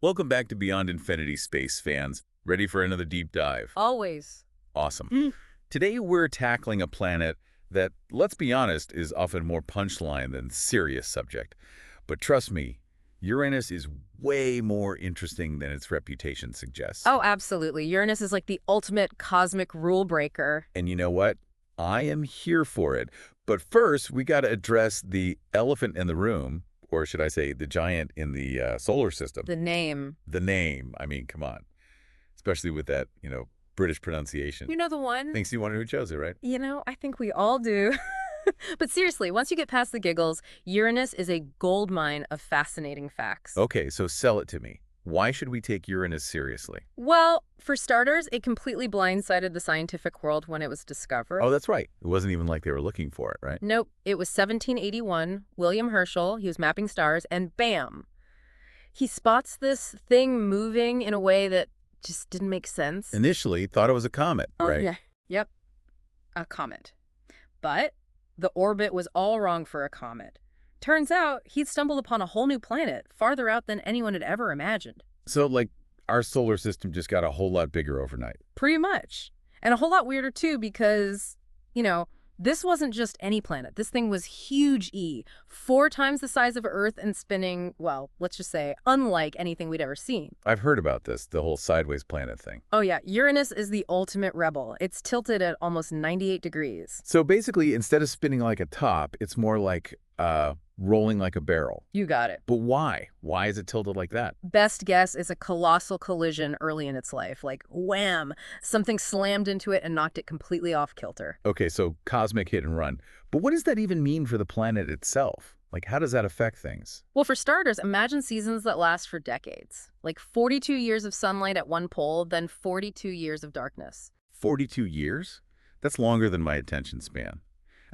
Welcome back to Beyond Infinity, space fans. Ready for another deep dive? Always. Awesome. Mm. Today we're tackling a planet that, let's be honest, is often more punchline than serious subject. But trust me, Uranus is way more interesting than its reputation suggests. Oh, absolutely. Uranus is like the ultimate cosmic rule breaker. And you know what? I am here for it. But first, we got to address the elephant in the room, or should I say the giant in the solar system. The name. The name. I mean, come on. Especially with that, British pronunciation. You know the one? Thinks you wonder who chose it, right? I think we all do. But seriously, once you get past the giggles, Uranus is a goldmine of fascinating facts. Okay, so sell it to me. Why should we take Uranus seriously? Well, for starters, it completely blindsided the scientific world when it was discovered. Oh, that's right. It wasn't even like they were looking for it, right? Nope. It was 1781, William Herschel, he was mapping stars, and bam! He spots this thing moving in a way that just didn't make sense. Initially, thought it was a comet, right? Yeah. Yep. A comet. But the orbit was all wrong for a comet. Turns out he'd stumbled upon a whole new planet, farther out than anyone had ever imagined. So, like, our solar system just got a whole lot bigger overnight. Pretty much. And a whole lot weirder, too, because, this wasn't just any planet. This thing was huge E, 4 times the size of Earth and spinning, well, let's just say, unlike anything we'd ever seen. I've heard about this, the whole sideways planet thing. Oh, yeah. Uranus is the ultimate rebel. It's tilted at almost 98 degrees. So basically, instead of spinning like a top, it's more like rolling like a barrel. You got it. But why? Why is it tilted like that? Best guess is a colossal collision early in its life. Like, wham! Something slammed into it and knocked it completely off kilter. Okay, so cosmic hit and run. But what does that even mean for the planet itself? Like, how does that affect things? Well, for starters, imagine seasons that last for decades. Like 42 years of sunlight at one pole, then 42 years of darkness. 42 years? That's longer than my attention span.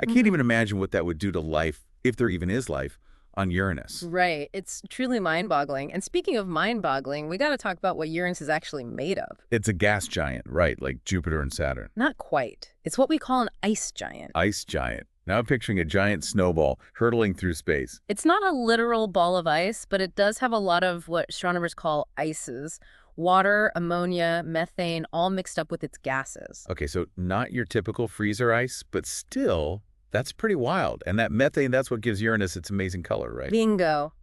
I can't even imagine what that would do to life, if there even is life, on Uranus. Right. It's truly mind-boggling. And speaking of mind-boggling, we got to talk about what Uranus is actually made of. It's a gas giant, right, like Jupiter and Saturn. Not quite. It's what we call an ice giant. Ice giant. Now I'm picturing a giant snowball hurtling through space. It's not a literal ball of ice, but it does have a lot of what astronomers call ices. Water, ammonia, methane, all mixed up with its gases. Okay, so not your typical freezer ice, but still, that's pretty wild. And that methane, that's what gives Uranus its amazing color, right? Bingo.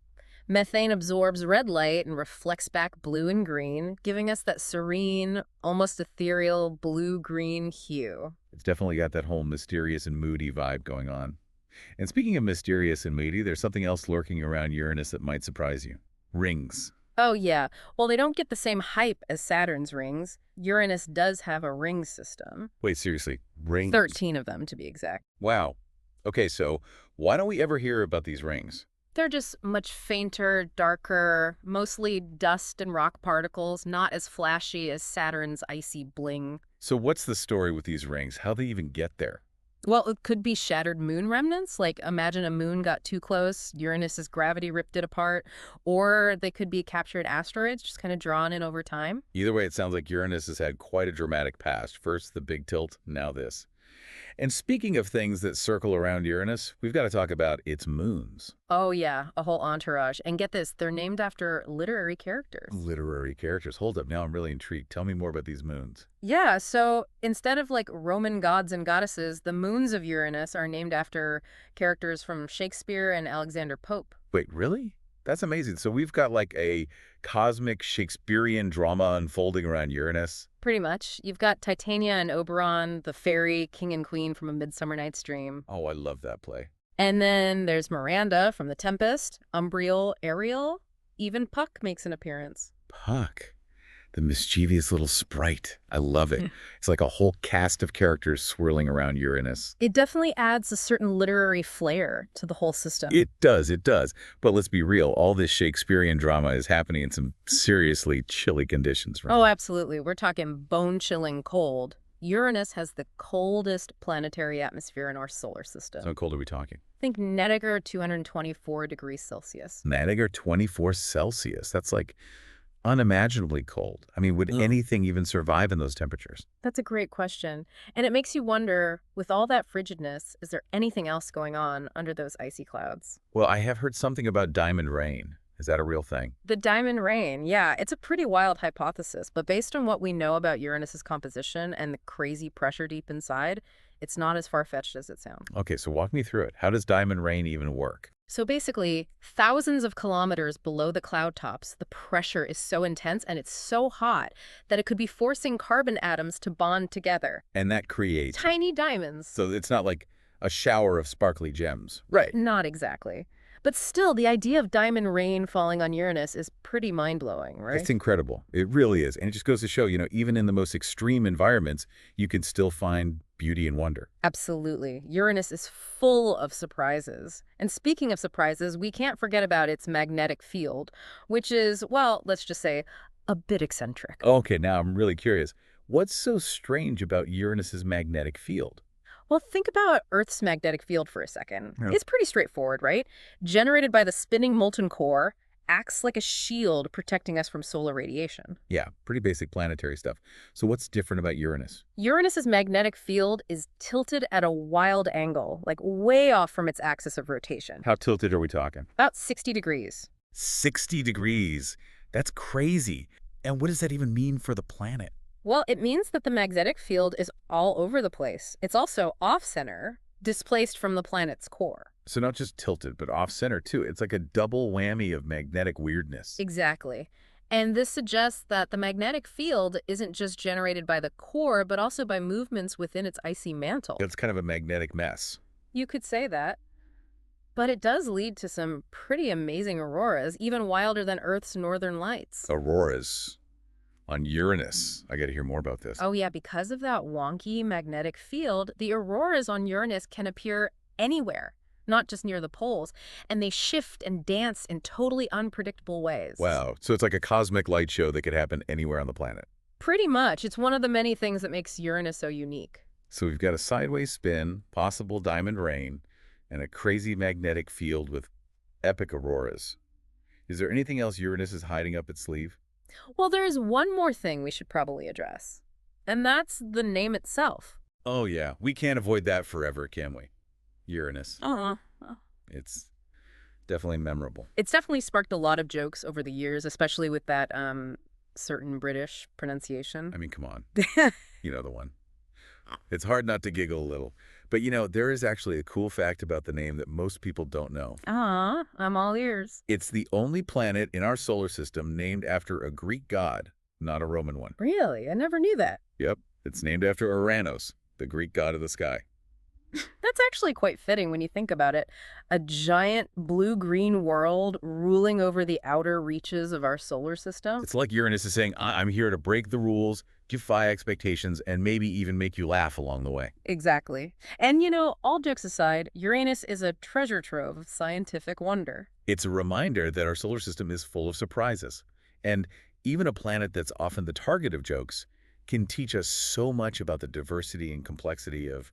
Methane absorbs red light and reflects back blue and green, giving us that serene, almost ethereal blue-green hue. It's definitely got that whole mysterious and moody vibe going on. And speaking of mysterious and moody, there's something else lurking around Uranus that might surprise you. Rings. Oh, yeah. Well, they don't get the same hype as Saturn's rings. Uranus does have a ring system. Wait, seriously, rings? 13 of them, to be exact. Wow. Okay, so why don't we ever hear about these rings? They're just much fainter, darker, mostly dust and rock particles, not as flashy as Saturn's icy bling. So what's the story with these rings? How'd they even get there? Well, it could be shattered moon remnants, like imagine a moon got too close, Uranus's gravity ripped it apart, or they could be captured asteroids, just kind of drawn in over time. Either way, it sounds like Uranus has had quite a dramatic past. First the big tilt, now this. And speaking of things that circle around Uranus, we've got to talk about its moons. Oh yeah, a whole entourage. And get this, they're named after literary characters. Literary characters. Hold up, now I'm really intrigued. Tell me more about these moons. Yeah, so instead of like Roman gods and goddesses, the moons of Uranus are named after characters from Shakespeare and Alexander Pope. Wait, really? That's amazing. So we've got like a cosmic Shakespearean drama unfolding around Uranus. Pretty much. You've got Titania and Oberon, the fairy, king and queen from A Midsummer Night's Dream. Oh, I love that play. And then there's Miranda from The Tempest, Umbriel, Ariel, even Puck makes an appearance. Puck. The mischievous little sprite. I love it. It's like a whole cast of characters swirling around Uranus. It definitely adds a certain literary flair to the whole system. It does, it does. But let's be real, all this Shakespearean drama is happening in some seriously chilly conditions, right? Oh, absolutely. We're talking bone-chilling cold. Uranus has the coldest planetary atmosphere in our solar system. So how cold are we talking? Think Nettiger 224 degrees Celsius. Nettiger 24 Celsius. That's like unimaginably cold. I mean, would anything even survive in those temperatures? That's a great question. And it makes you wonder, with all that frigidness, is there anything else going on under those icy clouds? Well, I have heard something about diamond rain. Is that a real thing? The diamond rain, yeah, it's a pretty wild hypothesis, but based on what we know about Uranus's composition and the crazy pressure deep inside, it's not as far-fetched as it sounds. Okay, so walk me through it. How does diamond rain even work? So basically, thousands of kilometers below the cloud tops, the pressure is so intense and it's so hot that it could be forcing carbon atoms to bond together. And that creates... Tiny diamonds. So it's not like a shower of sparkly gems. Right. Not exactly. But still, the idea of diamond rain falling on Uranus is pretty mind-blowing, right? It's incredible. It really is. And it just goes to show, even in the most extreme environments, you can still find beauty and wonder. Absolutely. Uranus is full of surprises. And speaking of surprises, we can't forget about its magnetic field, which is, well, let's just say, a bit eccentric. Okay, now I'm really curious. What's so strange about Uranus's magnetic field? Well, think about Earth's magnetic field for a second. Yeah. It's pretty straightforward, right? Generated by the spinning molten core, acts like a shield protecting us from solar radiation. Yeah, pretty basic planetary stuff. So what's different about Uranus? Uranus's magnetic field is tilted at a wild angle, like way off from its axis of rotation. How tilted are we talking? About 60 degrees. 60 degrees. That's crazy. And what does that even mean for the planet? Well, it means that the magnetic field is all over the place. It's also off-center, displaced from the planet's core. So not just tilted, but off-center too. It's like a double whammy of magnetic weirdness. Exactly. And this suggests that the magnetic field isn't just generated by the core, but also by movements within its icy mantle. It's kind of a magnetic mess. You could say that. But it does lead to some pretty amazing auroras, even wilder than Earth's northern lights. Auroras on Uranus. I got to hear more about this. Oh yeah, because of that wonky magnetic field, the auroras on Uranus can appear anywhere, not just near the poles, and they shift and dance in totally unpredictable ways. Wow. So it's like a cosmic light show that could happen anywhere on the planet. Pretty much. It's one of the many things that makes Uranus so unique. So we've got a sideways spin, possible diamond rain, and a crazy magnetic field with epic auroras. Is there anything else Uranus is hiding up its sleeve? Well, there is one more thing we should probably address, and that's the name itself. Oh yeah, we can't avoid that forever, can we? Uranus. Uh-huh. It's definitely memorable. It's definitely sparked a lot of jokes over the years, especially with that certain British pronunciation. I mean, come on. You know the one. It's hard not to giggle a little. But there is actually a cool fact about the name that most people don't know. I'm all ears. It's the only planet in our solar system named after a Greek god, not a Roman one. Really? I never knew that. Yep, it's named after Uranus, the Greek god of the sky. That's actually quite fitting when you think about it. A giant blue-green world ruling over the outer reaches of our solar system. It's like Uranus is saying, I'm here to break the rules, defy expectations, and maybe even make you laugh along the way. Exactly. And all jokes aside, Uranus is a treasure trove of scientific wonder. It's a reminder that our solar system is full of surprises. And even a planet that's often the target of jokes can teach us so much about the diversity and complexity of,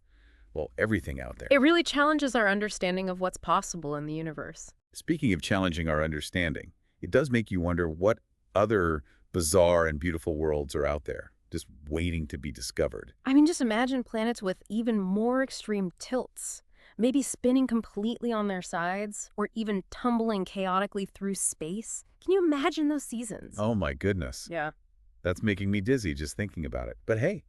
well, everything out there. It really challenges our understanding of what's possible in the universe. Speaking of challenging our understanding, it does make you wonder what other bizarre and beautiful worlds are out there, just waiting to be discovered. I mean, just imagine planets with even more extreme tilts, maybe spinning completely on their sides, or even tumbling chaotically through space. Can you imagine those seasons? Oh my goodness. Yeah. That's making me dizzy just thinking about it. But hey,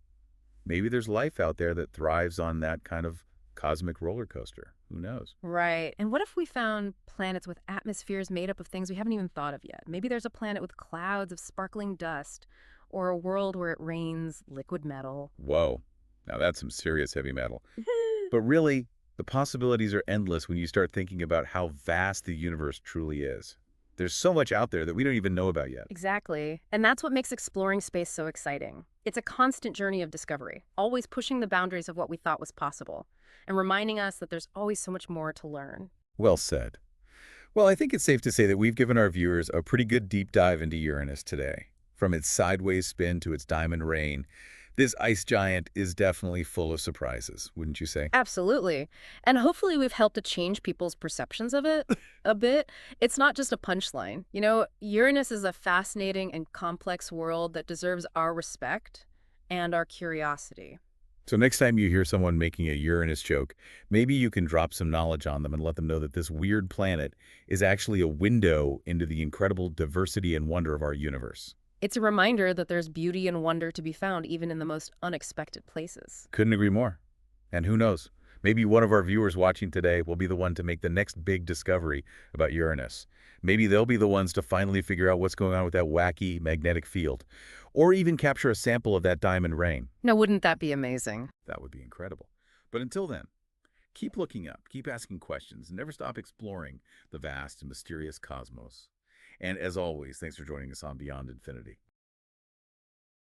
maybe there's life out there that thrives on that kind of cosmic roller coaster. Who knows? Right. And what if we found planets with atmospheres made up of things we haven't even thought of yet? Maybe there's a planet with clouds of sparkling dust, or a world where it rains liquid metal. Whoa. Now that's some serious heavy metal. But really, the possibilities are endless when you start thinking about how vast the universe truly is. There's so much out there that we don't even know about yet. Exactly. And that's what makes exploring space so exciting. It's a constant journey of discovery, always pushing the boundaries of what we thought was possible, and reminding us that there's always so much more to learn. Well said. Well, I think it's safe to say that we've given our viewers a pretty good deep dive into Uranus today. From its sideways spin to its diamond rain, this ice giant is definitely full of surprises, wouldn't you say? Absolutely. And hopefully we've helped to change people's perceptions of it a bit. It's not just a punchline. Uranus is a fascinating and complex world that deserves our respect and our curiosity. So next time you hear someone making a Uranus joke, maybe you can drop some knowledge on them and let them know that this weird planet is actually a window into the incredible diversity and wonder of our universe. It's a reminder that there's beauty and wonder to be found even in the most unexpected places. Couldn't agree more. And who knows? Maybe one of our viewers watching today will be the one to make the next big discovery about Uranus. Maybe they'll be the ones to finally figure out what's going on with that wacky magnetic field, or even capture a sample of that diamond rain. Now, wouldn't that be amazing? That would be incredible. But until then, keep looking up, keep asking questions, and never stop exploring the vast and mysterious cosmos. And as always, thanks for joining us on Beyond Infinity.